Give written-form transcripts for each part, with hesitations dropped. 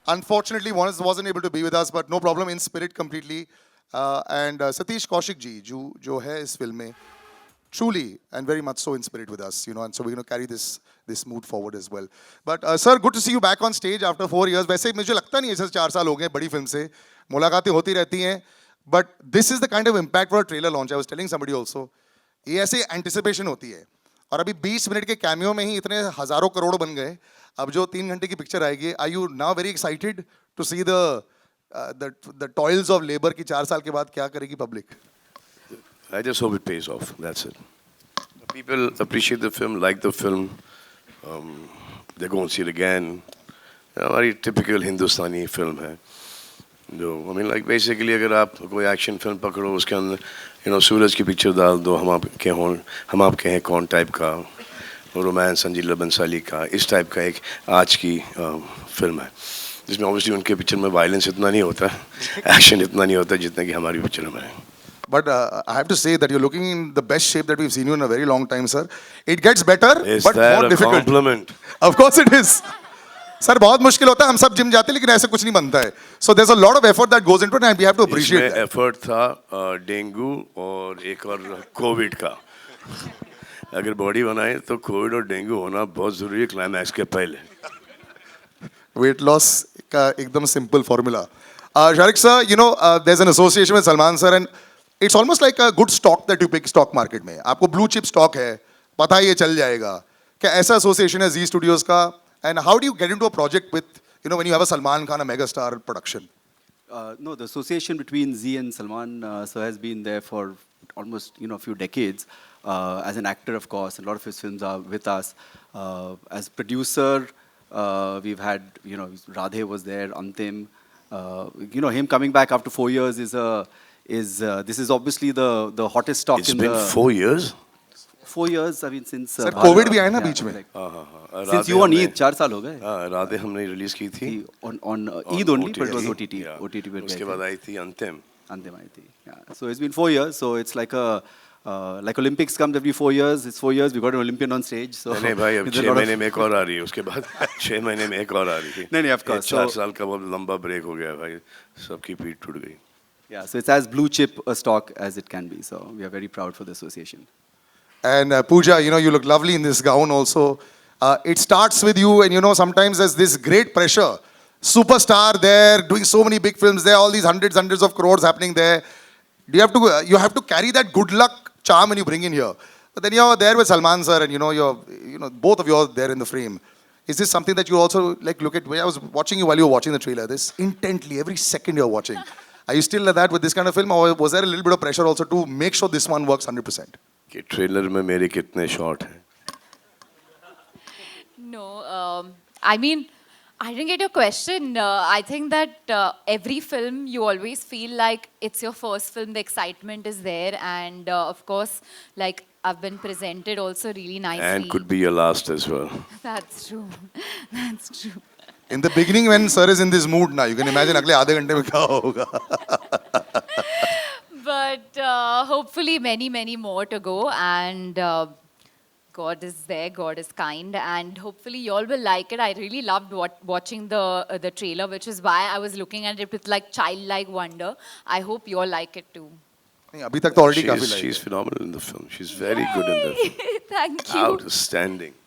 Unfortunately, wasn't able to be with us, but no problem, in spirit completely. And Satish Kaushik ji, जो है इस film में, truly and very much so in spirit with us, you know, and so we're going to carry this mood forward as well. But sir, good to see you back on stage after 4 years. वैसे मुझे लगता नहीं है जैसे 4 साल हो गए बड़ी फिल्म से, मुलाकातें होती रहती हैं. But this is the kind of impact for a trailer launch. I was telling somebody also, ये ऐसे anticipation होती है. और अभी 20 मिनट के कैमियो में ही इतने हजारों करोड़ बन गए. अब जो 3 घंटे की पिक्चर आएगी, are you now very excited to see the toils of labor की 4 साल के बाद क्या करेगी public? I just hope it pays off. That's it. People appreciate the film, like the film. They go and see it again. हमारी typical Hindustani film है. जो I mean like basically अगर आप कोई action film पकड़ो उसके अंदर सूरज की picture डाल दो हम आपके हैं कौन type का रोमांस संजीला बंसाली का इस टाइप का एक आज की फिल्म है जिसमें ऑब्वियसली उनके पिक्चर में वायलेंस इतना नहीं होता एक्शन इतना नहीं होता जितना कि हमारी पिक्चर में है. But I have to say that you're looking in the best shape that we've seen you in a very long time, sir. It gets better, Is but that more a difficult. compliment? Of course it is. Sir, बहुत मुश्किल होता है. हम सब gym जाते हैं लेकिन ऐसे कुछ नहीं बनता है. So there's a lot of effort that goes into it and we have to appreciate इसमें that. एफर्ट था डेंगू और एक और कोविड का. अगर बॉडी बनाए तो कोविड और डेंगू होना बहुत जरूरी है क्लाइमैक्स के पहले. Weight loss का एकदम simple formula. Sharik sir, you know, there's an association with Salman sir and it's almost like a good stock that you pick stock market में. आपको blue chip stock है, पता है ये चल जाएगा. क्या ऐसा association है Z Studios का? And how do you get into a project with, you know, when you have a Salman Khan, a megastar production? No, the association between Z and Salman sir has been there for almost a few decades. As an actor, of course, a lot of his films are with us. As producer, we've had Radhe was there, Antim. Him coming back after 4 years this is obviously the hottest stock It's in been the 4 years. 4 years. I mean since Sir, COVID भी आया ना बीच में. Since you on Eid 4 साल हो गए. राधे हमने release की थी on Eid only, but it was OTT. Yeah. OTT पे उसके बाद आई थी अंतिम. Andem आई थी. Yeah. So it's been 4 years. So it's like like Olympics comes every 4 years. It's 4 years. We got an Olympian on stage. So नहीं भाई अब 6 महीने में एक और आ रही है उसके बाद 6 महीने में एक और आ रही थी. नहीं of course. 4 साल का बहुत लंबा ब्रेक हो गया भाई सबकी पीठ टूट गई. Yeah, so it's as blue chip a stock as it can be. So we are very proud for the association. And Pooja, you know, you look lovely in this gown also. It starts with you and sometimes there's this great pressure. Superstar there, doing so many big films there, all these hundreds of crores happening there. You have to carry that good luck charm when you bring in here. But then you're there with Salman sir and you're both of you are there in the frame. Is this something that you also like look at? I was watching you while you were watching the trailer. This intently, every second you're watching. Are you still like that with this kind of film, or was there a little bit of pressure also to make sure this one works 100%? कि trailer में मेरे कितने shot हैं? No, I mean, I didn't get your question. I think that every film you always feel like it's your first film. The excitement is there, and of course, like I've been presented also really nicely. And could be your last as well. That's true. That's true. In the beginning, when sir is in this mood now, you can imagine अगले आधे घंटे में क्या होगा. But hopefully many more to go, and God is there, God is kind, and hopefully you all will like it. I really loved watching the trailer, which is why I was looking at it with like childlike wonder. I hope you all like it too. नहीं, अभी तक तो already काफी लगी. She's phenomenal in the film. She's very good in the film. Thank you. Outstanding.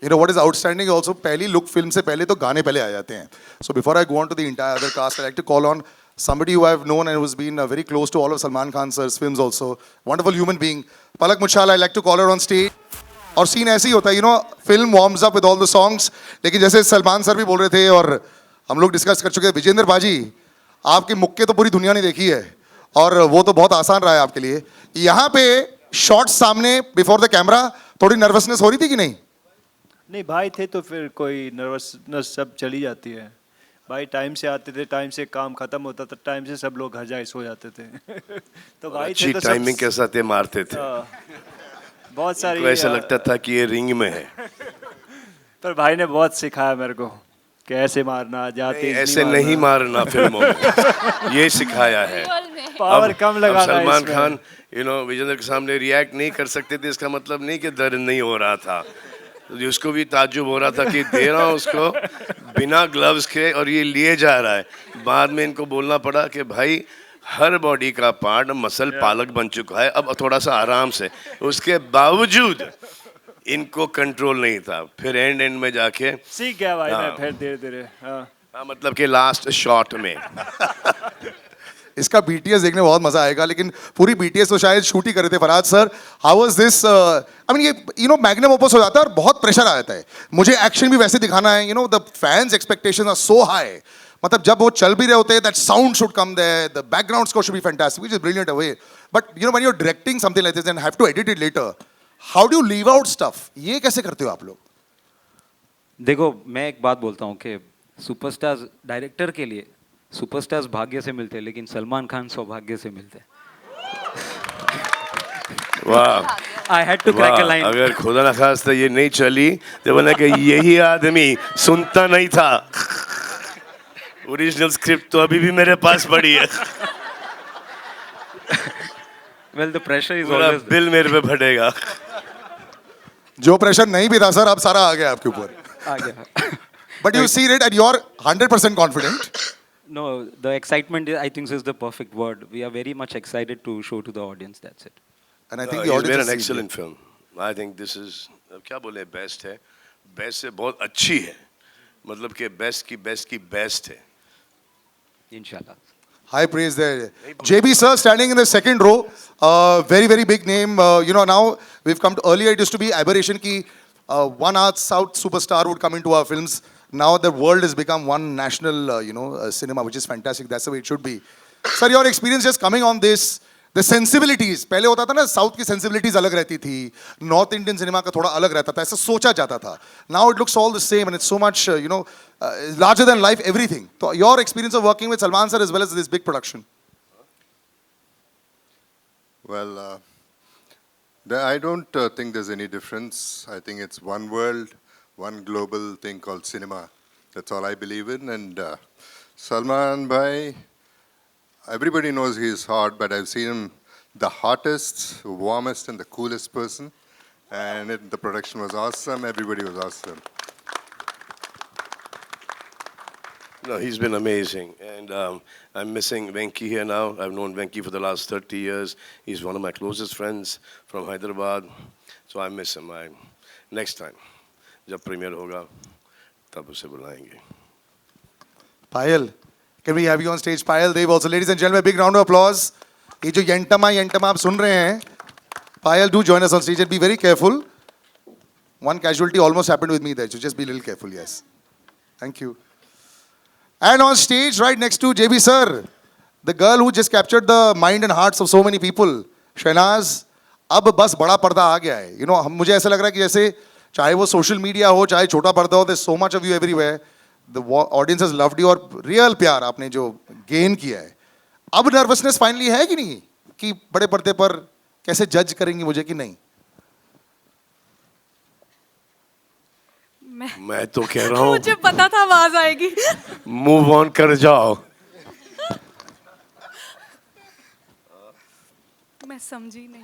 You know what is outstanding also, पहली look film से पहले तो गाने पहले आ जाते हैं. So before I go on to the entire other cast, I'd like to call on somebody who I've known and who's been very close to all of Salman Khan sir's films also. Wonderful human being. Palak Muchhala, I'd like to call her on stage. और scene ऐसे ही होता है, film warms up with all the songs. लेकिन जैसे Salman sir भी बोल रहे थे और हम लोग डिस्कस कर चुके हैं, विजेंद्र बाजी, आपके मुक्के तो पूरी दुनिया ने देखी है और वो तो बहुत आसान रहा है आपके लिए. यहाँ पे शॉट्स सामने बिफोर द कैमरा थोड़ी नर्वसनेस हो रही थी कि नहीं? नहीं भाई थे तो फिर कोई नर्वसनेस सब चली जाती है. भाई टाइम से आते थे, टाइम से काम खत्म होता था, टाइम से सब लोग घर जाए सो जाते थे. तो भाई अच्छी थे तो टाइमिंग के साथ ये मारते थे. बहुत सारी तो ऐसा लगता था कि ये रिंग में है. पर भाई ने बहुत सिखाया मेरे को कैसे मारना, जाते ऐसे नहीं मारना फिल्मों में. ये सिखाया है. पावर कम लगाना. सलमान खान विजेंद्र के सामने रिएक्ट नहीं कर सकते थे, इसका मतलब नहीं कि दर्द नहीं हो रहा था. तो उसको भी ताज्जुब हो रहा था कि दे रहा हूँ उसको बिना ग्लव्स के और ये लिए जा रहा है। बाद में इनको बोलना पड़ा कि भाई हर बॉडी का पार्ट मसल पालक बन चुका है, अब थोड़ा सा आराम से। उसके बावजूद इनको कंट्रोल नहीं था। फिर एंड में जाके सीख गया भाई मैं हाँ। फिर धीरे धीरे। हाँ हाँ, मतलब कि लास्ट शॉट में इसका BTS देखने में बहुत मजा आएगा, लेकिन पूरी BTS तो शायद शूट ही कर रहे थे। Farhad sir, how was this? I mean ये मैग्नम ओपस हो जाता है और बहुत प्रेशर आ जाता है। मुझे एक्शन भी वैसे दिखाना है, the fans expectations are so high. मतलब जब वो चल भी रहे होते हैं, that sound should come there, the background score should be fantastic, which is brilliant away. But when you are directing something like this and have to edit it later, how do you leave out stuff? ये कैसे करते हो आप लोग? देखो, मैं एक बात बोलता हूँ कि सुपरस्टार्स डायरेक्टर के लिए सुपरस्टार्स भाग्य से मिलते हैं, लेकिन सलमान खान सौभाग्य से मिलते हैं। वाह, I had to crack a वाह, लाइन। अगर खुदा ना खास्ता ये नहीं चली तो बोला कि यही आदमी सुनता नहीं था। ओरिजिनल स्क्रिप्ट तो अभी भी मेरे पास पड़ी है। वेल, द प्रेशर इज पूरा ऑलवेज बिल मेरे पे फटेगा। जो प्रेशर नहीं भी था सर, अब सारा आ गया आपके ऊपर। आ गया। But you see it and you are 100% confident. No, the excitement I think is the perfect word. We are very much excited to show to the audience. That's it. And I think the It's audience been has an seen excellent film. I think this is क्या बोले, best है। Best से बहुत अच्छी है, मतलब कि best की बेस्ट है। Inshallah. High praise there. JB sir standing in the second row. Very, very big name. Now we've come to, earlier it used to be aberration ki one South superstar would come into our films. Now the world has become one national, cinema, which is fantastic. That's the way it should be. Sir, your experience just coming on this, the sensibilities. पहले होता था ना, south की sensibilities अलग रहती थी, north Indian cinema का थोड़ा अलग रहता था, ऐसा सोचा जाता था. Now it looks all the same and it's so much, larger than life, everything. So your experience of working with Salman sir as well as this big production. Well, I don't think there's any difference. I think it's one world, one global thing called cinema. That's all I believe in. And Salman Bhai, everybody knows he's hot, but I've seen him the hottest, warmest, and the coolest person. And the production was awesome. Everybody was awesome. No, he's been amazing, and I'm missing Venki here now. I've known Venki for the last 30 years. He's one of my closest friends from Hyderabad, so I miss him. Next time, जब premiere होगा, तब उसे बुलाएंगे. Payal, can we have you on stage? Payal Dev also. Ladies and gentlemen, big round of applause. ये जो यंटमा आप सुन रहे हैं, Payal, do join us on stage and be very careful. One casualty almost happened with me there, so just be a little careful, yes. Thank you. And on stage, right next to JB sir, the girl who just captured the mind and hearts of so many people, Shehnaz, अब बस बड़ा पर्दा आ गया है. हम मुझे ऐसा लग रहा है कि जैसे चाहे वो सोशल मीडिया हो, चाहे छोटा पर्दा हो, there's so much of you everywhere. The audience has loved you और रियल प्यार आपने जो गेन किया है. अब नर्वसनेस फाइनली है कि नहीं, कि बड़े पर्दे पर कैसे जज करेंगी मुझे कि नहीं? मैं तो कह रहा हूँ, मुझे पता था आवाज आएगी. मूव ऑन कर जाओ. मैं समझी नहीं.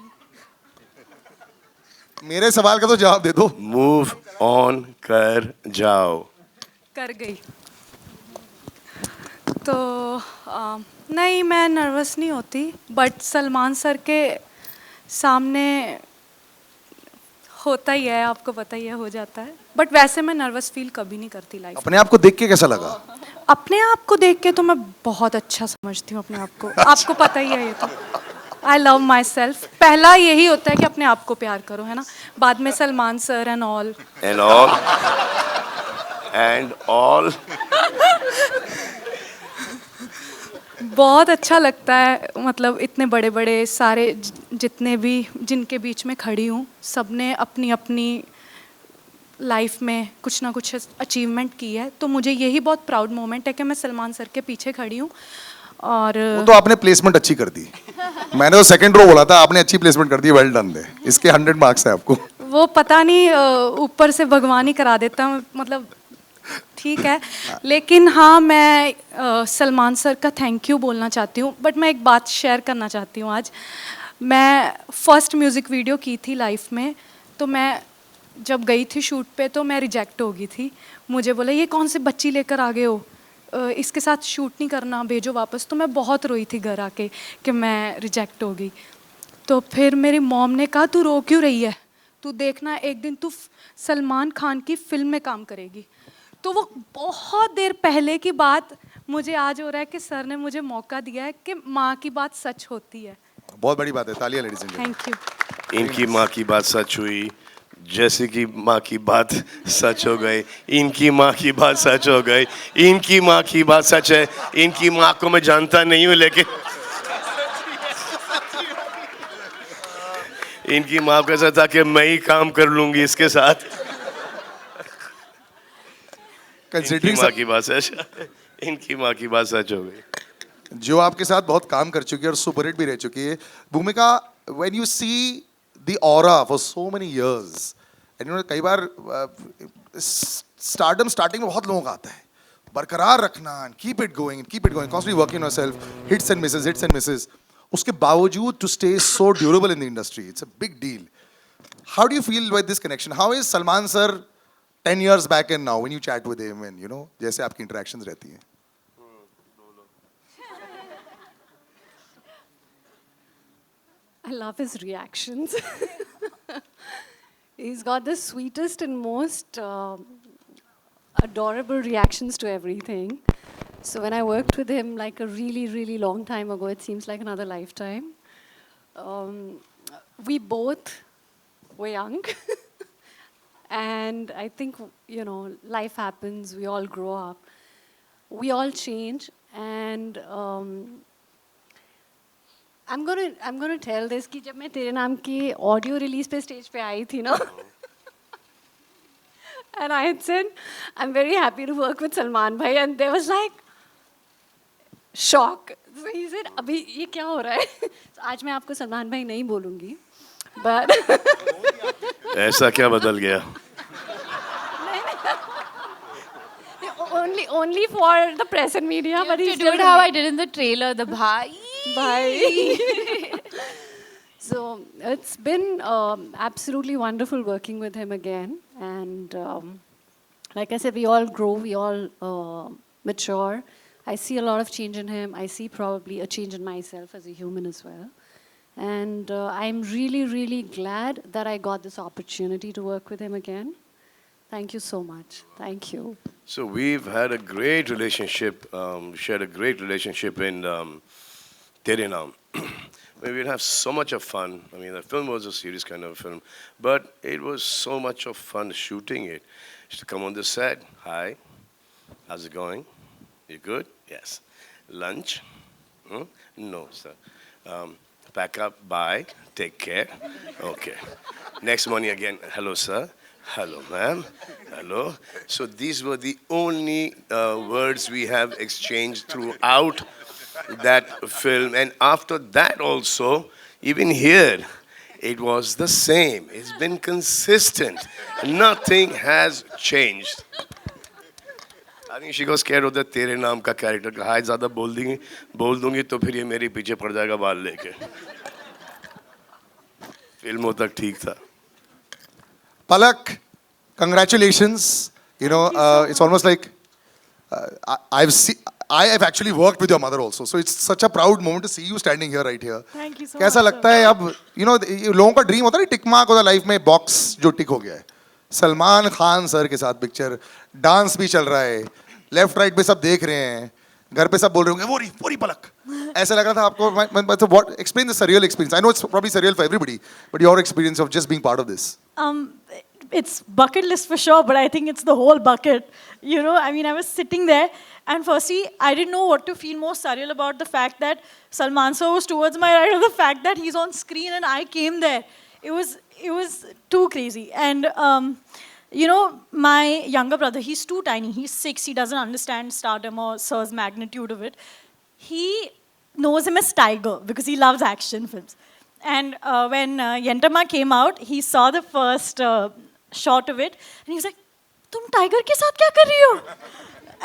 मेरे सवाल का तो जवाब दे दो. मूव ऑन कर जाओ. कर गई. तो नहीं, मैं नर्वस नहीं होती, बट सलमान सर के सामने होता ही है, आपको पता ही है, हो जाता है. बट वैसे मैं नर्वस फील कभी नहीं करती लाइफ. अपने आप को देख के कैसा लगा? अपने आप को देख के तो मैं बहुत अच्छा समझती हूँ अपने आप को. आपको पता ही है ये तो. I love my self. पहला यही होता है कि अपने आप को प्यार करो, है ना. बाद में Salman sir and all. And all बहुत अच्छा लगता है. मतलब इतने बड़े बड़े सारे जितने भी जिनके बीच में खड़ी हूँ, सबने अपनी अपनी लाइफ में कुछ ना कुछ अचीवमेंट की है. तो मुझे यही बहुत प्राउड मोमेंट है कि मैं सलमान सर के पीछे खड़ी हूँ. और वो तो आपने प्लेसमेंट अच्छी कर दी. मैंने तो सेकंड रो बोला था, आपने अच्छी प्लेसमेंट कर दी. Well done they. इसके 100 मार्क्स है आपको. वो पता नहीं ऊपर से भगवान ही करा देता. मतलब ठीक है. लेकिन हाँ, मैं सलमान सर का थैंक यू बोलना चाहती हूँ. बट मैं एक बात शेयर करना चाहती हूँ आज. मैं फर्स्ट म्यूज़िक वीडियो की थी लाइफ में, तो मैं जब गई थी शूट पे तो मैं रिजेक्ट हो गई थी। मुझे बोला ये कौन से बच्ची लेकर आ गए हो, इसके साथ शूट नहीं करना, भेजो वापस। तो मैं बहुत रोई थी घर आके कि मैं रिजेक्ट हो गई। तो फिर मेरी मॉम ने कहा तू रो क्यों रही है, तू देखना एक दिन तू सलमान खान की फिल्म में काम करेगी। तो वो बहुत देर पहले की बात मुझे आज हो रहा है कि सर ने मुझे मौका दिया है कि माँ की बात सच होती है। बहुत बड़ी बात है, तालियां लेडीज एंड थैंक यू। इनकी माँ की बात सच हुई, जैसे कि माँ की बात सच हो गई, इनकी माँ की बात सच हो गई, इनकी माँ की बात सच है। इनकी माँ को मैं जानता नहीं हूँ, लेकिन इनकी माँ को ऐसा था कि मैं ही काम कर लूंगी इसके साथ। इनकी कंसिडरिंग माँ की बात सच, इनकी माँ की बात सच हो गई। जो आपके साथ बहुत काम कर चुकी है और सुपरहिट भी रह चुकी है भूमिका, when you see the aura for so many years and you know, कई बार स्टार्डम स्टार्टिंग में बहुत लोगों का आता है, बरकरार रखना, keep it going, constantly working yourself, hits and misses, उसके बावजूद to stay so durable in the industry, it's a big deal. How do you feel with this connection? How is Salman sir 10 years back and now when you chat with him and you know, जैसे आपकी interactions रहती हैं? I love his reactions. He's got the sweetest and most adorable reactions to everything. So when I worked with him like a really, really long time ago, it seems like another lifetime. We both were young. And I think, you know, life happens, we all grow up, we all change. And I'm gonna tell this कि जब मैं तेरे नाम की audio release पे stage पे आई थी ना, and I had said I'm very happy to work with Salman bhai, and there was like shock. So he said अभी ये क्या हो रहा है? So आज मैं आपको सलमान भाई नहीं बोलूँगी, but ऐसा क्या बदल गया? only for the press and media, but You he's have to do it how I did in the trailer, the bhai. Bye. So it's been absolutely wonderful working with him again. And like I said, we all grow, we all mature. I see a lot of change in him. I see probably a change in myself as a human as well. And I'm really, really glad that I got this opportunity to work with him again. Thank you so much. Thank you. So we've had a great relationship, shared a great relationship in Tere Naam. We'd have so much of fun. I mean, the film was a serious kind of film, but it was so much of fun shooting it. Used to come on the set. Hi, how's it going? You good? Yes. Lunch? No, sir. Pack up. Bye. Take care. Okay. Next morning again. Hello, sir. Hello, ma'am. Hello. So these were the only words we have exchanged throughout that film. And after that also, even here, it was the same. It's been consistent. Nothing has changed. I think she got scared of the तेरे नाम का character. हाय ज़्यादा बोल दूंगी तो फिर ये मेरे पीछे पड़ जाएगा बाल लेके. फिल्मों तक ठीक था. Palak, congratulations. You know, it's almost like I have actually worked with your mother also. So it's such a proud moment to see you standing here right here. Thank you so कैसा much, लगता है अब, you know, लोगों का dream होता है ना, tick mark होता है लाइफ में, बॉक्स जो टिक हो गया है. सलमान खान सर के साथ पिक्चर, डांस भी चल रहा है, लेफ्ट राइट पे सब देख रहे हैं, घर पे सब बोल रहे होंगे वो रही पलक. ऐसा लग रहा था आपको? What explain the surreal experience? I know it's probably surreal for everybody, but your experience of just being part of this. It's bucket list for sure, but I think it's the whole bucket. You know, I mean, I was sitting there, and firstly, I didn't know what to feel more surreal about, the fact that Salman sir was towards my right, or the fact that he's on screen and I came there. It was too crazy. And you know, my younger brother, he's too tiny. He's 6. He doesn't understand stardom or sir's magnitude of it. He knows him as Tiger because he loves action films. And when Yentama came out, he saw the first shot of it, and he was like, "Tum tiger ke saath kya kar rahi ho?"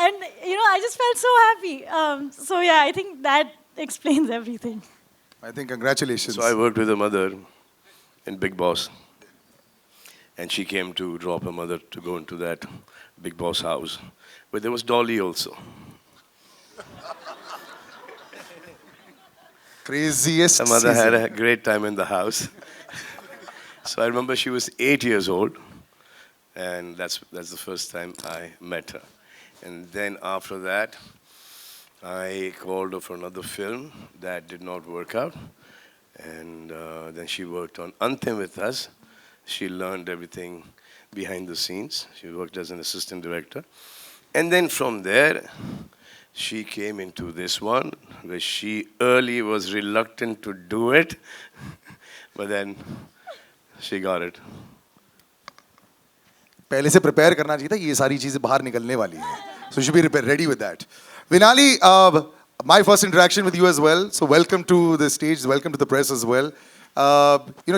And you know, I just felt so happy. So yeah, I think that explains everything. I think congratulations. So I worked with a mother in Big Boss. and she came to drop her mother to go into that big boss house. But there was Dolly also. Craziest Her mother had season. a great time in the house. So I remember she was 8 years old, and that's the first time I met her. And then after that, I called her for another film that did not work out. And then she worked on Antim with us. She learned everything behind the scenes. She worked as an assistant director. And then from there, she came into this one, where she early was reluctant to do it, but then she got it. पहले से prepare करना चाहिए था, ये सारी चीजें बाहर निकलने वाली हैं. So you should be ready with that. Vinali, my first interaction with you as well. So welcome to the stage, welcome to the press as well.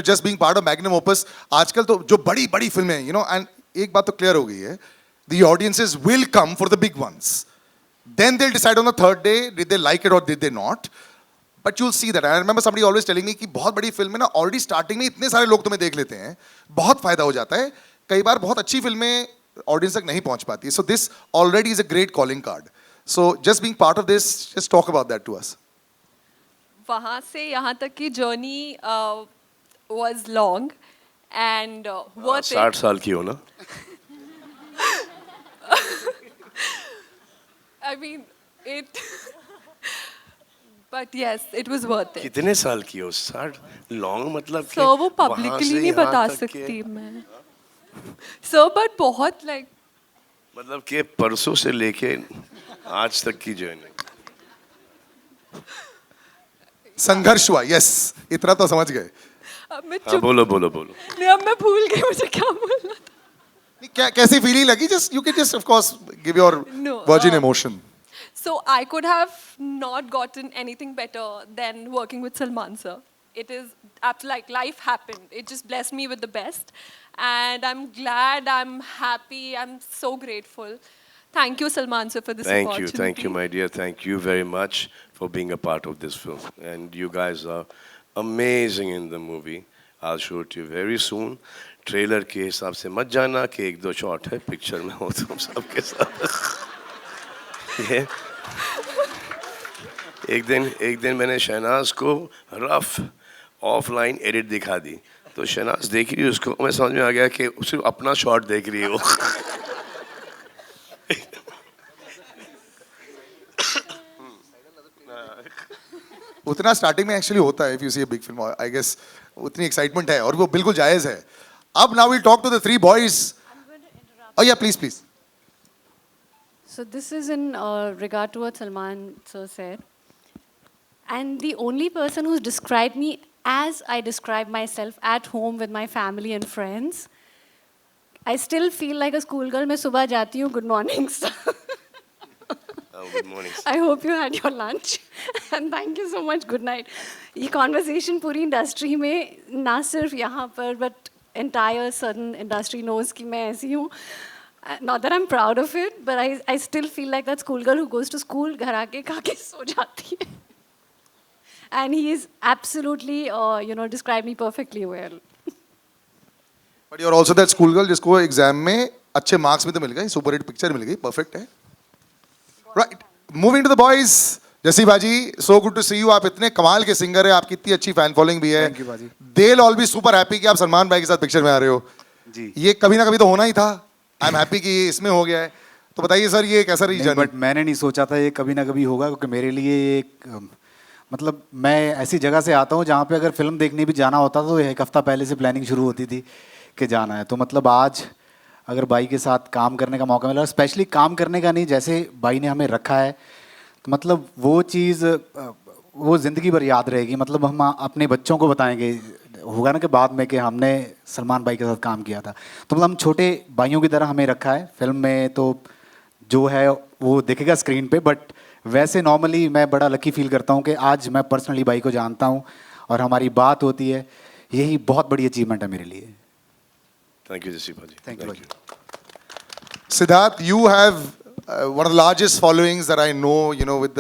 Just being part of Magnum Opus, आजकल तो जो बड़ी फिल्में, and एक बात तो clear हो गई है, the audiences will come for the big ones. Then they'll decide on the third day, did they like it or did they not. But you'll see that. I remember somebody always telling me कि बहुत बड़ी film में ना already starting में इतने सारे लोग तुम्हें देख लेते हैं, बहुत फायदा हो जाता है. कई बार बहुत अच्छी फिल्में ऑडियंस तक नहीं पहुंच पाती. So this already is a great calling card. So just being part of this, just talk about that to us. वहाँ से यहाँ तक की journey was long and worth it. 60 साल की हो ना? I mean, but yes, it was worth it. कितने साल की हो? 60 लॉन्ग मतलब कि So वो वहाँ publicly से नहीं यहाँ बता तक के- सकती मैं. So but बहुत like मतलब कि परसों से लेके आज तक की जर्नी. संघर्ष हुआ, yes. इतना तो समझ गए. अब मैं हाँ चुप बोलो. नहीं, अब मैं भूल गई मुझे क्या बोलना था. कैसी फीलिंग लगी? Just you can just of course give your No, virgin emotion. So I could have not gotten anything better than working with Salman sir. It is like life happened. It just blessed me with the best. And I'm glad, I'm happy, I'm so grateful. Thank you, Salman sir, for this opportunity. Thank you, my dear. Thank you very much for being a part of this film. And you guys are amazing in the movie. I'll show it to you very soon. Trailer के हिसाब से मत जाना कि एक दो shot है, picture में हो तुम सबके साथ. ये एक दिन मैंने शहनाज को रफ ऑफलाइन एडिट दिखा दी, तो शहनाज देख रही है उसको, मैं समझ में आ गया कि सिर्फ अपना शॉट देख रही है वो. उतना स्टार्टिंग में एक्चुअली होता है. If you see a big film, I guess उतनी एक्साइटमेंट है और वो बिल्कुल जायज है. अब now we talk to the three boys. Oh yeah, please. So this is in regard to what Salman sir said. And the only person who's described me as I describe myself at home with my family and friends, I still feel like a schoolgirl. मैं सुबह जाती हूँ, good morning sir. Good morning. I hope you had your lunch and thank you so much. Good night. ये conversation पूरी industry में ना सिर्फ यहाँ पर but entire certain industry knows कि मैं ऐसी हूँ. Not that I'm proud of it, but I still feel like that schoolgirl who goes to school घर आके खा के सो जाती है. And he is absolutely described me perfectly well. But you're also that school girl जिसको exam में अच्छे marks भी तो मिल गए, सुपर हिट पिक्चर मिल गई, परफेक्ट है. Right, moving to the boys. Jassi baji, so good to see you. आप इतने कमाल के सिंगर हैं, आपकी इतनी अच्छी फैन फॉलोइंग भी है. Thank you, बाजी. They'll all be super happy कि आप सलमान भाई के साथ पिक्चर में आ रहे हो. जी. ये कभी ना कभी तो होना ही था. आई एम हैप्पी कि ये इसमें हो गया है. तो बताइए सर, ये कैसा रही जर्नी? बट मैंने नहीं सोचा था ये कभी ना कभी होगा, क्योंकि मेरे लिए एक मतलब मैं ऐसी जगह से आता हूँ जहाँ पे अगर फिल्म देखने भी जाना होता तो एक हफ्ता पहले से प्लानिंग शुरू होती थी कि जाना है. तो मतलब आज अगर भाई के साथ काम करने का मौका मिला, स्पेशली काम करने का नहीं, जैसे भाई ने हमें रखा है, तो मतलब वो चीज़ वो ज़िंदगी भर याद रहेगी. मतलब हम अपने बच्चों को बताएंगे, होगा ना कि बाद में कि हमने सलमान भाई के साथ काम किया था. तो मतलब हम छोटे भाइयों की तरह हमें रखा है फिल्म में. तो जो है वो दिखेगा स्क्रीन पे, बट वैसे नॉर्मली मैं बड़ा लकी फील करता हूँ कि आज मैं पर्सनली भाई को जानता हूँ और हमारी बात होती है. यही बहुत बड़ी अचीवमेंट है मेरे लिए. Thank you, Jesse Bhaji. Thank you. Siddharth, you have one of the largest followings that I know, with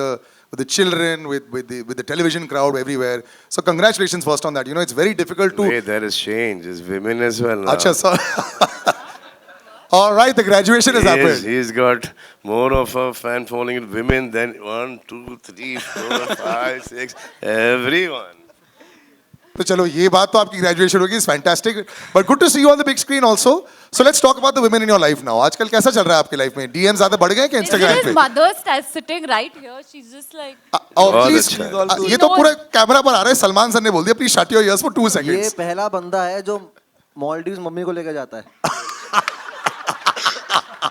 with the children, with the television crowd everywhere. So congratulations first on that. You know, it's very difficult to. Wait, there is change. There's women as well now. Acha, so all right, the graduation has happened. He's got more of a fan following with women than 1, 2, 3, 4, 5, 6, everyone. तो चलो ये बात तो आपकी graduation होगी, is fantastic, but good to see you on the big screen also. So let's talk about the women in your life now. आजकल कैसा चल रहा है आपकी लाइफ में? डीएम ज्यादा बढ़ गए कि इंस्टाग्राम पे? His mother sitting right here. She's just like. Please, ये तो पूरे कैमरा पर आ रहा है. सलमान सर ने बोल दिया please shut your ears for 2 ये सेकंड्स. पहला बंदा है जो मालदीव्स मम्मी को लेकर जाता है.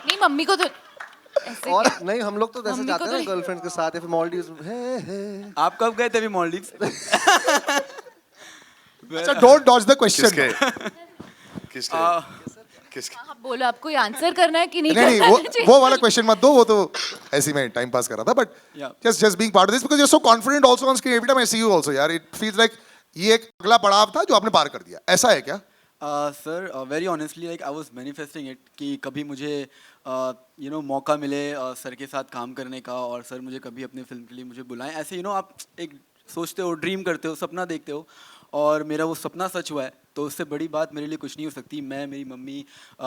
नहीं, मम्मी को तो ऐसे और नहीं, हम लोग तो जैसे मम्मी जाते को हैं तो ना गर्लफ्रेंड के साथ या फिर मालदीव्स. आप कब गए थे अभी मालदीव्स? अच्छा, डोंट डॉज द क्वेश्चन. किसके? किसके? आप बोलो, आपको ये आंसर करना है कि नहीं नहीं करना नहीं, वो वाला क्वेश्चन मत दो, वो तो ऐसे ही मैं टाइम पास कर रहा था. But just being part of this because you are so confident also on screen. Every time I see you also यार, इट फील्स लाइक ये एक अगला पड़ाव था जो आपने पार कर दिया. ऐसा है क्या? Sir very honestly like I was manifesting it कि कभी मुझे मौका मिले सर के साथ काम करने का, और सर मुझे कभी अपने फिल्म के लिए मुझे बुलाएं. ऐसे आप एक सोचते हो, ड्रीम करते हो, सपना देखते हो, और मेरा वो सपना सच हुआ है. तो उससे बड़ी बात मेरे लिए कुछ नहीं हो सकती. मैं, मेरी मम्मी,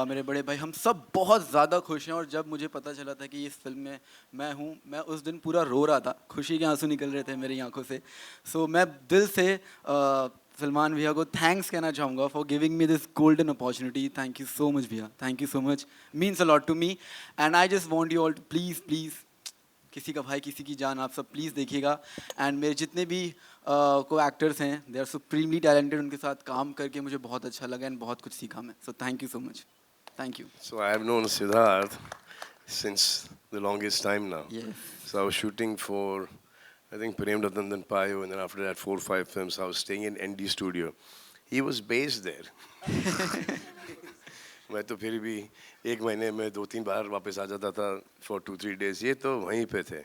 मेरे बड़े भाई, हम सब बहुत ज़्यादा खुश हैं. और जब मुझे पता चला था कि इस फिल्म में मैं हूँ, मैं उस दिन पूरा रो रहा था. खुशी के आंसू निकल रहे थे मेरी आंखों से. सो मैं दिल से सलमान भैया को थैंक्स कहना चाहूँगा for giving me this golden opportunity. Thank you so much भैया, thank you so much, means a lot to me. And I just want you all to please please, किसी का भाई किसी की जान, आप सब प्लीज़ देखिएगा. एंड मेरे जितने भी को एक्टर्स हैं, दे आर सुप्रीमली टैलेंटेड. उनके साथ काम करके मुझे बहुत अच्छा लगा एंड बहुत कुछ सीखा मैं. So thank you so much. Thank you. So I have known Siddharth since the longest time now. Yes. So I was shooting for, I think, Prem Ratan Payo, and then after that 4 or 5 films. I was staying in ND Studio. He was based there. मैं तो फिर भी 1 महीने में 2-3 बार वापस आ जाता था for 2-3 days. ये तो वहीं पे थे.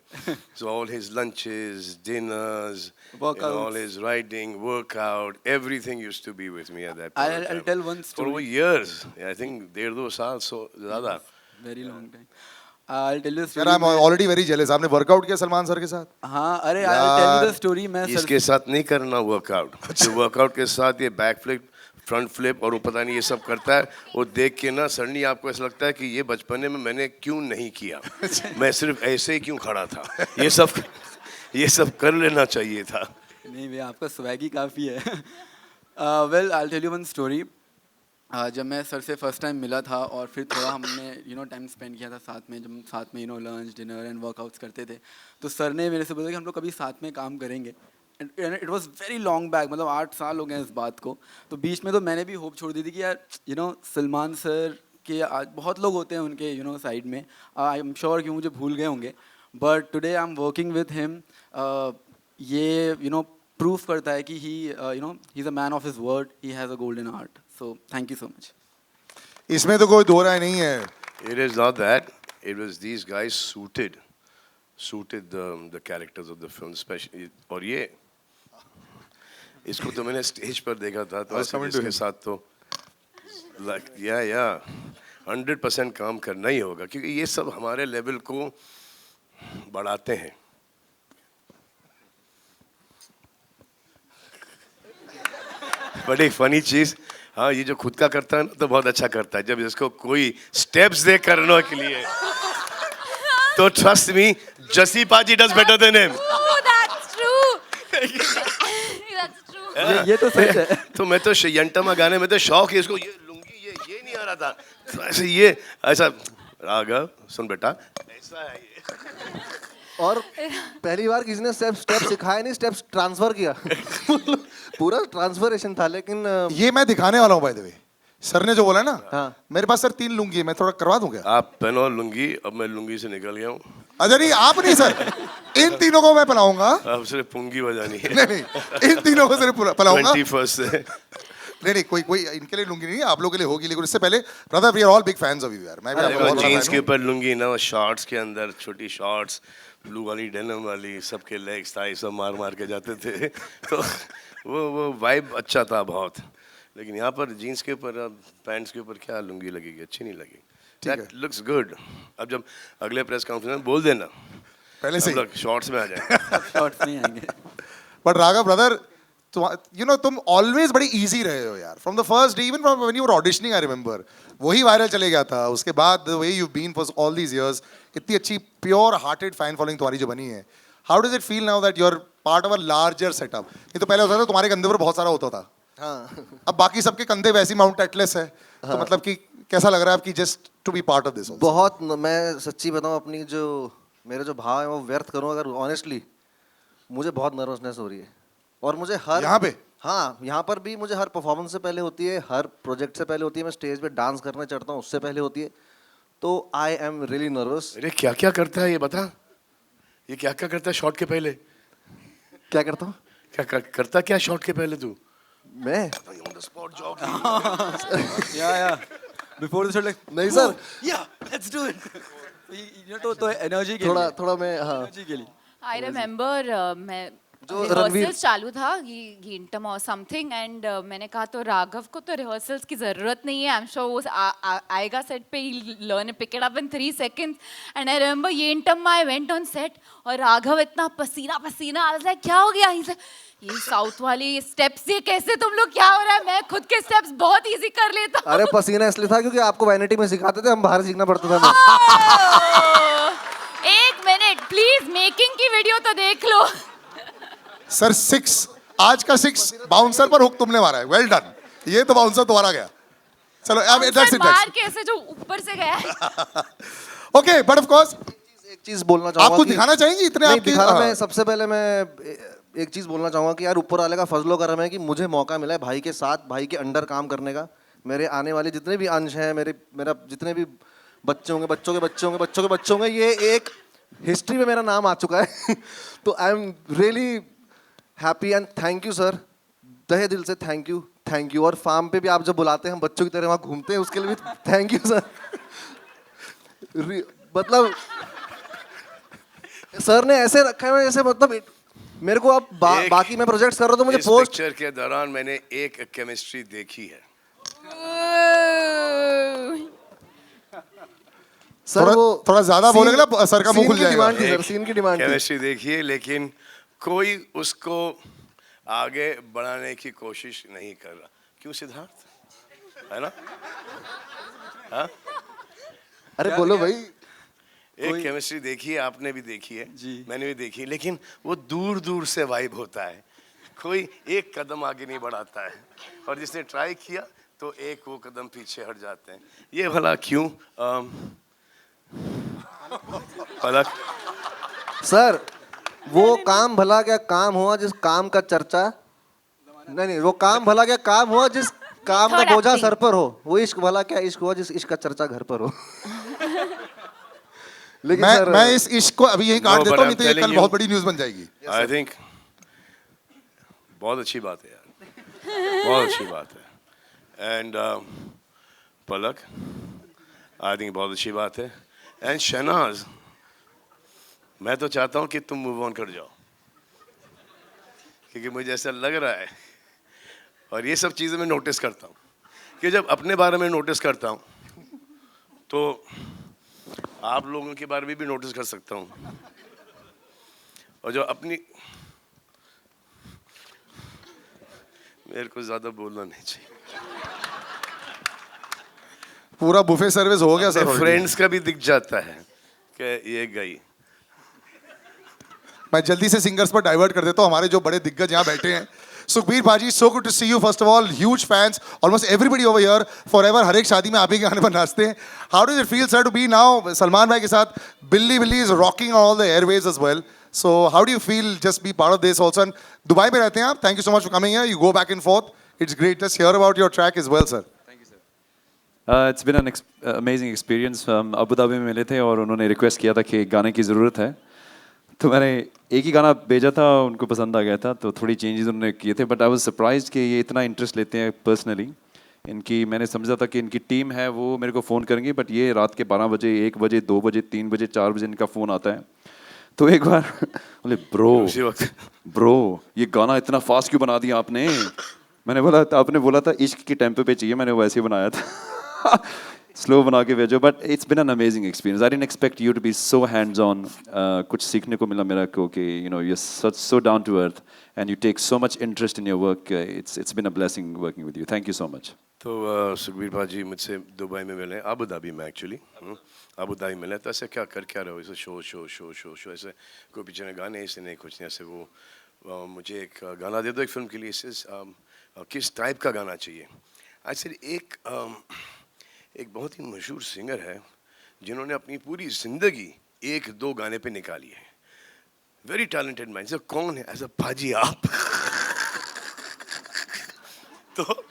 So all his lunches, dinners, all his riding, workout, everything used to be with me at that point. I'll tell one story. For over years. I think 1.5-2 साल so ज़्यादा. Very long time. I'll tell you a story. यार, I'm already very jealous. आपने workout किया Salman sir के साथ? हाँ, अरे I'll tell you the story. मैं इसके साथ नहीं करना वर्कआउट. वर्कआउट के साथ ये बैक फ्लिप, फ्रंट फ्लिप और वो पता नहीं ये सब करता है. वो देख के ना सडनली आपको ऐसा लगता है कि ये बचपने में मैंने क्यों नहीं किया. मैं सिर्फ ऐसे ही क्यों खड़ा था. ये सब कर लेना चाहिए था. नहीं भैया, आपका स्वैग ही काफ़ी है. Well I tell you one story. जब मैं सर से फर्स्ट टाइम मिला था और फिर थोड़ा हमने टाइम स्पेंड किया था साथ में, जब साथ में लंच, डिनर एंड वर्कआउट्स करते थे, तो सर ने मेरे से बोला कि हम लोग कभी साथ में काम करेंगे. It was very long back, मतलब 8 साल हो गए इस बात को. तो बीच में तो मैंने भी होप छोड़ दी थी कि यार सलमान सर के आज बहुत लोग होते हैं उनके साइड में, आई एम श्योर कि मुझे भूल गए होंगे. But today I am working with him. ये प्रूफ करता है कि he is a man of his word. He has a golden heart. So thank you so much. इसमें तो कोई दो राय नहीं है. It is not that. It was these guys suited the characters of the film, especially. और ये इसको तो मैंने स्टेज पर देखा था, तो इसके साथ तो like yeah 100% काम करना ही होगा, क्योंकि ये सब हमारे लेवल को बढ़ाते हैं. बट एक फनी चीज, हाँ, ये जो खुद का करता है ना तो बहुत अच्छा करता है. जब इसको कोई स्टेप्स दे करने के लिए, तो ट्रस्ट मी, जसी पाजी does better than him. That's true. That's true. ये तो सच है. तो मैं तो यंटमा गाने में तो शौक है इसको, ये लुंगी ये नहीं आ रहा था, तो ऐसे ये ऐसा राघव सुन बेटा ऐसा है ये. और पहली बार किसी ने स्टेप सिखाया नहीं, स्टेप्स ट्रांसफर किया. पूरा ट्रांसफरेशन था. लेकिन ये मैं दिखाने वाला हूँ बाय द वे. सर ने जो बोला ना, हाँ. मेरे पास सर 3 लुंगी है, मैं थोड़ा करवा दूं क्या? आप पहनो लुंगी. अब मैं लुंगी से निकल गया हूँ. अच्छा नहीं, आप नहीं सर, इन तीनों को मैं पहनाऊंगा. अब सिर्फ पुंगी बजानी है. नहीं, इन तीनों को सिर्फ पहनाऊंगा. 21st से नहीं कोई इनके लिए लुंगी नहीं, आप लोगों के लिए होगी. लेकिन इससे पहले brother, we are all big fans of you यार. मैं भी आपका बहुत बड़ा जीन्स फैन के हूं. ऊपर लुंगी ना, शॉर्ट्स के अंदर छोटी शॉर्ट्स, ब्लू वाली डेनिम वाली, सबके लेग्स थाई सब मार के जाते थे. तो वो वाइब अच्छा था बहुत. लेकिन यहाँ पर जीन्स के ऊपर, पैंट्स के ऊपर क्या लुंगी लगेगी, अच्छी नहीं लगेगी. That looks good. अब जब अगले प्रेस कॉन्फ्रेंस में बोल देना पहले से हम ही। लोग शॉर्ट्स में आ जाए। शॉर्ट्स नहीं आएंगे। But Raghav brother, you know तुम ऑलवेज बड़ी इजी रहे हो यार, from the first day, even from when you were auditioning, I remember वही वायरल चले गया था, उसके बाद the way you been for all these years, इतनी अच्छी प्योर हार्टेड फैन फॉलोइंग तुम्हारी जो बनी है, how does it feel now that you are part of a larger setup? ये तो पहले होता था तुम्हारे कंधे पर बहुत सारा होता था, हाँ अब बाकी सबके कंधे वैसी माउंट एटलस है, तो मतलब कि कैसा लग रहा है आपकी just to be part of this? बहुत मैं सच्ची बताऊं, अपनी जो मेरे जो भाव है वो व्यर्थ करूं अगर ऑनेस्टली, मुझे बहुत नर्वसनेस हो रही है। और मुझे हर यहाँ पे? हाँ, यहाँ पर भी मुझे हर परफॉर्मेंस से पहले होती है, हर प्रोजेक्ट से पहले होती है, मैं स्टेज पे डांस करने चढ़ता हूँ उससे पहले होती है, तो आई एम रियली नर्वस। अरे क्या क्या करता है ये बता, ये क्या क्या करता है शॉट के पहले? क्या करता हूँ? करता क्या शॉट के पहले तू? मैं ऑन द स्पॉट जॉब। या बिफोर द शॉट लाइक नहीं सर, या लेट्स डू इट। तो एनर्जी के लिए, थोड़ा मैं हाँ एनर्जी के लिए। आई रिमेंबर मैं जो रिहर्सल्स चालू था घींटम और समथिंग, एंड मैंने कहा तो राघव को तो रिहर्सल्स की ज़रूरत नहीं है, आई एम श्योर वो आएगा सेट पे, ही learn pick it up in 3 seconds. And I remember घींटम I went on set और राघव इतना पसीना पसीना, आई वाज लाइक क्या हो गया? ये साउथ वाली स्टेप्स ये कैसे तुम लोग, क्या हो रहा है? मैं खुद के स्टेप्स बहुत इजी कर लेता हूं। अरे पसीना इसलिए था क्योंकि आपको वैनिटी में सिखाते थे, हम बाहर सीखना पड़ता था हमें। एक मिनट प्लीज, मेकिंग की वीडियो तो देख लो। सर 6, आज का 6 बाउंसर पर हुक तुमने मारा है, वेल डन। ये तो बाउंसर तुम्हारा गया, चलो अब दैट्स इट। मार के ऐसे जो ऊपर से गया। ओके, बट ऑफ कोर्स एक चीज बोलना चाहूंगा, आपको दिखाना चाहेंगे इतने नहीं आपके दिखाना, मैं सबसे पहले मैं एक चीज बोलना चाहूंगा कि यार ऊपर वाले का फजलो करम है कि मुझे मौका मिला है भाई के साथ, भाई के अंडर काम करने का। मेरे आने वाले जितने भी अंश हैं, मेरा जितने भी बच्चे होंगे, बच्चों के बच्चे होंगे, बच्चों के बच्चे होंगे, ये एक हिस्ट्री में मेरा नाम आ चुका है। तो I am really happy and thank you sir, तहे दिल से थैंक यू। और फार्म पे भी आप जब बुलाते हैं हम बच्चों की तरह वहाँ घूमते हैं, उसके लिए भी थैंक यू सर। मतलब सर ने ऐसे रखा है जैसे, मतलब मेरे को अब बाकी मैं प्रोजेक्ट्स कर रहा हूँ तो मुझे इस पोस्ट पिक्चर के दौरान मैंने एक केमिस्ट्री देखी है। सर वो थोड़ा ज्यादा बोलेगा ना सर का मुंह खुल जाएगा। डिमांड थी सर, सीन की डिमांड थी। केमिस्ट्री देखी है, लेकिन कोई उसको आगे बढ़ाने की कोशिश नहीं कर रहा। क्यों सिद्धार्थ, है ना? हाँ? अरे बोलो भाई। एक केमिस्ट्री देखी है, आपने भी देखी है जी, मैंने भी देखी है, लेकिन वो दूर दूर से वाइब होता है, कोई एक कदम आगे नहीं बढ़ाता है, और जिसने ट्राई किया तो एक वो कदम पीछे हट जाते हैं। ये भला क्यों? पलक सर वो काम भला क्या काम हुआ जिस काम का चर्चा, नहीं वो काम भला क्या काम हुआ जिस काम का बोझा सर पर हो, वो इश्क भला क्या इश्क हुआ जिस इश्क का चर्चा घर पर हो। लेकिन मैं इस इश्क को अभी यही काट देता हूँ, नहीं तो ये कल बहुत बड़ी न्यूज़ बन जाएगी। आई थिंक बहुत अच्छी बात है यार, बहुत अच्छी बात है। एंड पलक, आई थिंक बहुत अच्छी बात है। एंड शहनाज, मैं तो चाहता हूँ कि तुम मूव ऑन कर जाओ, क्योंकि मुझे ऐसा लग रहा है, और ये सब चीज़ें मैं नोटिस करता हूँ कि जब अपने बारे में नोटिस करता हूँ तो आप लोगों के बारे में भी नोटिस कर सकता हूँ, और जो अपनी, मेरे को ज़्यादा बोलना नहीं चाहिए। पूरा बुफे सर्विस हो गया सर। फ्रेंड्स का भी दिख जाता है कि ये गई। मैं जल्दी से सिंगर्स पर डाइवर्ट कर देता हूँ, हमारे जो बड़े दिग्गज यहाँ बैठे हैं। सुखबीर भाजी, so good to see you. First of all huge fans, almost everybody over here, forever, हर एक शादी में आप ही के गाने पर नाचते हैं। How does it feel sir to be now Salman bhai के साथ? Billi Billi is rocking all the airwaves as well, so how do you feel just be part of this also? And Dubai में रहते हैं आप, thank you so much for coming here, you go back and forth, it's great just hear about your track as well sir. It's been an amazing experience. हम Abu Dhabi में मिले थे और उन्होंने रिक्वेस्ट किया था कि गाने की ज़रूरत है, तो मैंने एक ही गाना भेजा था, उनको पसंद आ गया था, तो थोड़ी चेंजेस उन्होंने किए थे। बट आई वाज सरप्राइज्ड कि ये इतना इंटरेस्ट लेते हैं पर्सनली इनकी। मैंने समझा था कि इनकी टीम है वो मेरे को फ़ोन करेंगे, बट ये रात के 12 बजे, 1 बजे, 2 बजे, 3 बजे, 4 बजे इनका फ़ोन आता है। तो एक बार बोले ब्रो ये गाना इतना फास्ट क्यों बना दिया आपने? मैंने बोला आपने बोला था इश्क के टेम्पो पे चाहिए, मैंने वैसे ही बनाया था। स्लो बना के भेजो. But it's been an amazing experience. I didn't expect you to be so hands on. कुछ सीखने को मिला मेरा को कि you know you are so down to earth and you take so much interest in your work. It's been a blessing working with you. Thank you so much. तो सुखबीर भाजी मुझसे Dubai में मिले, अबू धाबी में actually, Abu Dhabi मिले. तो ऐसे क्या कर क्या रहे हो, ऐसे show show show show show ऐसे कोई पीछे में गाने ऐसे नहीं कुछ नहीं ऐसे. वो मुझे एक गाना दे दो एक फिल्म के लिए, किस टाइप का गाना चाहिए. एक्चुअली एक बहुत ही मशहूर सिंगर है जिन्होंने अपनी पूरी ज़िंदगी एक दो गाने पे निकाली है. Very talented man. सर कौन है? ऐसा भाजी आप. तो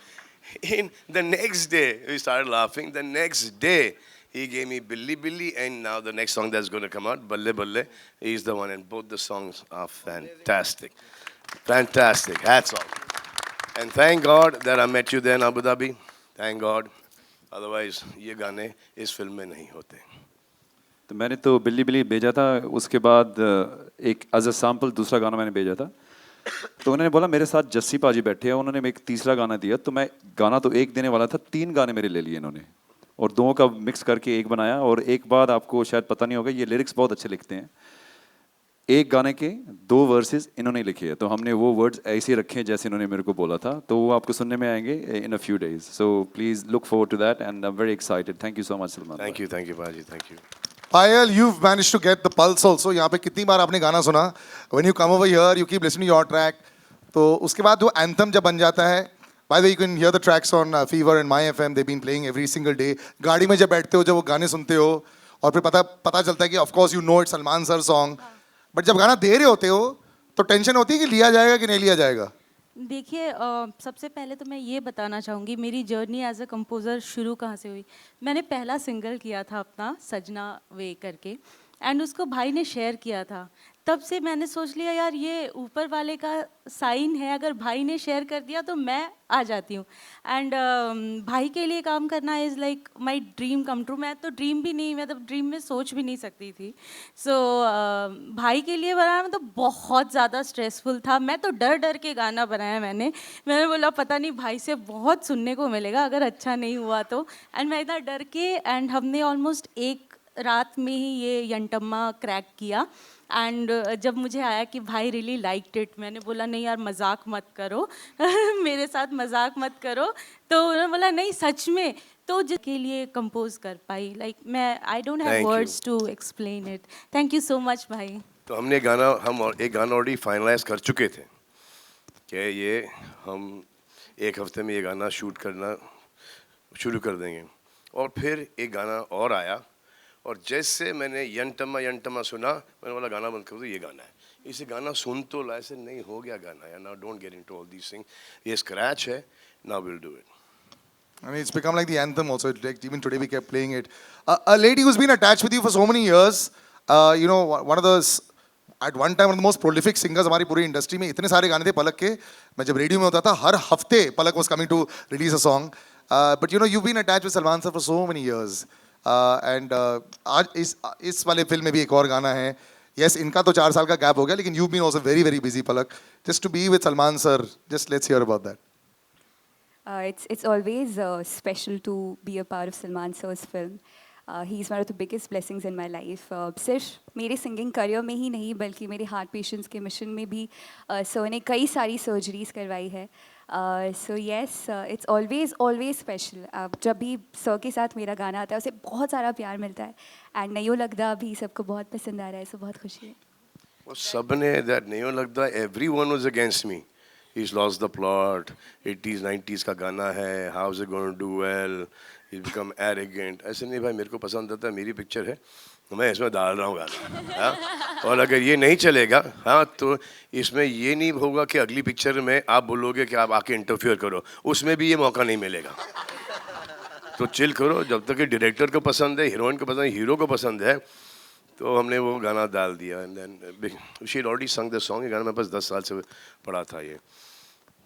in the next day we started laughing. The next day he gave me Billy Billy, and now the next song that's going to come out, Balle Balle, is the one, and both the songs are fantastic. Fantastic. Hats off. And thank God that I met you there in Abu Dhabi. Thank God. Otherwise ये गाने इस film में नहीं होते. तो मैंने तो बिल्ली बिल्ली भेजा था. उसके बाद एक एज अ सैम्पल दूसरा गाना मैंने भेजा था. तो उन्होंने बोला मेरे साथ जस्सी पाजी बैठे हैं, उन्होंने एक तीसरा गाना दिया. तो मैं गाना तो एक देने वाला था, 3 गाने मेरे ले लिए इन्होंने और 2 का मिक्स करके एक बनाया. और एक बात आपको शायद पता नहीं होगा, ये लिरिक्स बहुत अच्छे लिखते हैं. एक गाने के 2 वर्सेस इन्होंने लिखे हैं. तो हमने वो वर्ड्स ऐसे रखे हैं जैसे इन्होंने मेरे को बोला था. तो वो आपको सुनने में आएंगे in a few days. So please look forward to that and I am very excited. Thank you so much Salman. Thank you भाजी. Thank you. Payal, you've managed to get the pulse also. यहाँ पे कितनी बार आपने गाना सुना? When you come over here, you keep listening to your track. तो उसके बाद वो anthem जब बन जाता है, by the way, you can hear the tracks on Fever and My FM. They've been playing every single day. गाड़ी में जब बैठते हो, जब वो गाने सुनते हो, और फिर पता चलता है कि of course you know it's Salman sir song. But जब गाना दे रहे होते हो, तो टेंशन होती है कि लिया जाएगा कि नहीं लिया जाएगा. देखिए सबसे पहले तो मैं ये बताना चाहूँगी मेरी जर्नी एज अ कंपोज़र शुरू कहाँ से हुई. मैंने पहला सिंगल किया था अपना सजना वे करके, एंड उसको भाई ने शेयर किया था. तब से मैंने सोच लिया यार ये ऊपर वाले का साइन है, अगर भाई ने शेयर कर दिया तो मैं आ जाती हूँ. एंड भाई के लिए काम करना is like my dream come true. मैं तो ड्रीम भी नहीं, मैं तो ड्रीम में सोच भी नहीं सकती थी. सो भाई के लिए बनाना तो बहुत ज़्यादा स्ट्रेसफुल था. मैं तो डर डर के गाना बनाया. मैंने बोला पता नहीं भाई से बहुत सुनने को मिलेगा अगर अच्छा नहीं हुआ तो. एंड मैं इतना डर के, एंड हमने ऑलमोस्ट एक रात में ही ये यंटम्मा क्रैक किया. एंड जब मुझे आया कि भाई रियली लाइक्ड इट, मैंने बोला नहीं यार मजाक मत करो मेरे साथ मजाक मत करो. तो उन्होंने बोला नहीं सच में. तो जिसके लिए कंपोज कर पाई, लाइक मैं I don't have words to explain it. Thank you so much भाई. तो हम एक गाना ऑलरेडी फाइनलाइज कर चुके थे कि ये हम एक हफ्ते में ये गाना शूट करना शुरू कर देंगे. और फिर एक गाना और आया, और जैसे मैंने यंटमा सुना, मैंने बोला गाना बंद कर दो, ये गाना है. इसे गाना सुन तो ला, ऐसे नहीं हो गया गाना यार. Now don't get into all these things. ये स्क्रैच है, now will do it. I mean, it's become like the anthem also. Like even today we kept playing it. A lady who's been attached with you for so many years, you know, one of those, at one time one of the most prolific singers हमारी पूरी industry में. इतने सारे गाने थे पलक के. मैं जब रेडियो में होता था हर हफ्ते पलक was coming to release a song. But you know, you've been attached with Salman sir for so many years. And आज इस वाले फिल्म में भी एक और गाना है. Yes, इनका तो 4 साल का गैप हो गया, लेकिन you've been also very very busy Palak. Just to be with Salman sir, just let's hear about that. It's always special to be a part of Salman sir's film. He's one of the biggest blessings in my life. सिर्फ मेरे singing career में ही नहीं बल्कि मेरे heart patients के mission में भी sir ने कई सारी सर्जरीज करवाई है. So yes, it's always special. जब भी सर के साथ मेरा गाना आता है उसे बहुत सारा प्यार मिलता है. एंड नहीं लगता भी सबको बहुत पसंद आ रहा है, सो बहुत खुशी है. वो सब ने दैट नहीं लगता, everyone was against me. He's lost the plot. 80s 90s का गाना है. How is it going to do well? He's become arrogant. ऐसे नहीं भाई, मेरे को पसंद आता है, मेरी पिक्चर है, मैं इसमें डाल रहा हूँ गाना. हाँ? और अगर ये नहीं चलेगा, हाँ, तो इसमें ये नहीं होगा कि अगली पिक्चर में आप बोलोगे कि आप आके इंटरफियर करो. उसमें भी ये मौका नहीं मिलेगा. तो चिल करो. जब तक कि डायरेक्टर को पसंद है, हीरोइन को पसंद है, हीरो को पसंद है, तो हमने वो गाना डाल दिया. And then she had already sung the song. ये गाना मेरे पास 10 साल से पड़ा था ये.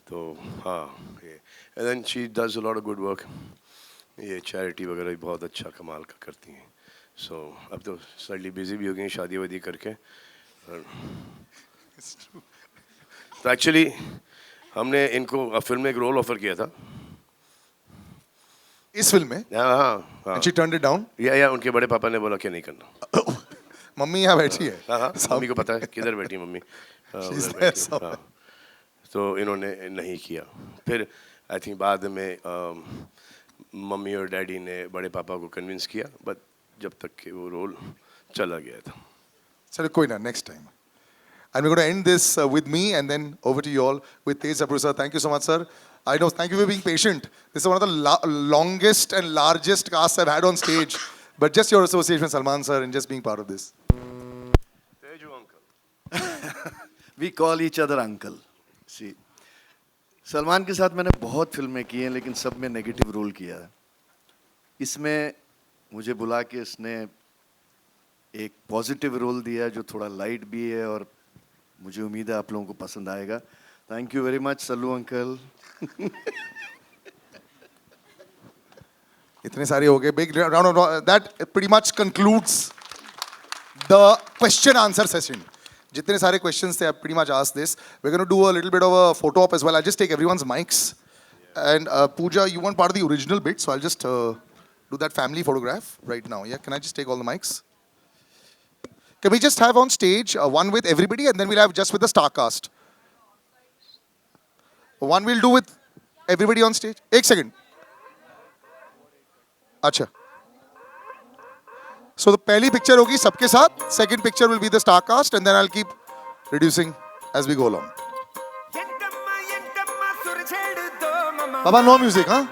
तो हाँ, ये and then she does a lot of good work. ये चैरिटी वगैरह भी बहुत अच्छा कमाल का करती हैं. सो अब तो सडनली बिजी भी हो गई शादी वादी करके. तो एक्चुअली हमने इनको फिल्म में एक रोल ऑफर किया था. इस फिल्म में हाँ and she turned it down. या उनके बड़े पापा ने बोला कि नहीं करना. मम्मी यहाँ बैठी है. हाँ मम्मी को पता है किधर बैठी मम्मी. She's उधर there बैठी है, somewhere. हाँ. तो इन्होंने नहीं किया. फिर आई थिंक बाद में मम्मी और डैडी ने बड़े पापा को कन्विंस किया, बट जब तक कि वो रोल चला गया था. चलो कोई ना, next time. And we're going to end this with me and then over to you all with Tej Sapru sir. Thank you so much, sir. I know, thank you for being patient. This is one of the longest and largest casts I've had on stage. But just your association with Salman sir and just being part of this. Teju uncle. We call each other uncle. See, Salman के साथ मैंने बहुत फिल्में की हैं, लेकिन सब में नेगेटिव रोल किया है. इसमें मुझे बुला के इसने एक पॉजिटिव रोल दिया है जो थोड़ा लाइट भी है, और मुझे उम्मीद है आप लोगों को पसंद आएगा. Thank you very much Sallu uncle. इतने सारे हो गए. Big round of applause. That pretty much concludes the question answer session. जितने सारे questions थे, I pretty much asked this. We're going to do a little bit of a photo op as well. I'll just take everyone's mics. And Pooja, you weren't part of the original bit, so I'll just do that family photograph right now. Yeah, can I just take all the mics? Can we just have on stage one with everybody, and then we'll have just with the star cast? One we'll do with everybody on stage. एक second. अच्छा. So the पहली picture होगी सबके साथ. Second picture will be the star cast, and then I'll keep reducing as we go along. Baba, no music, huh?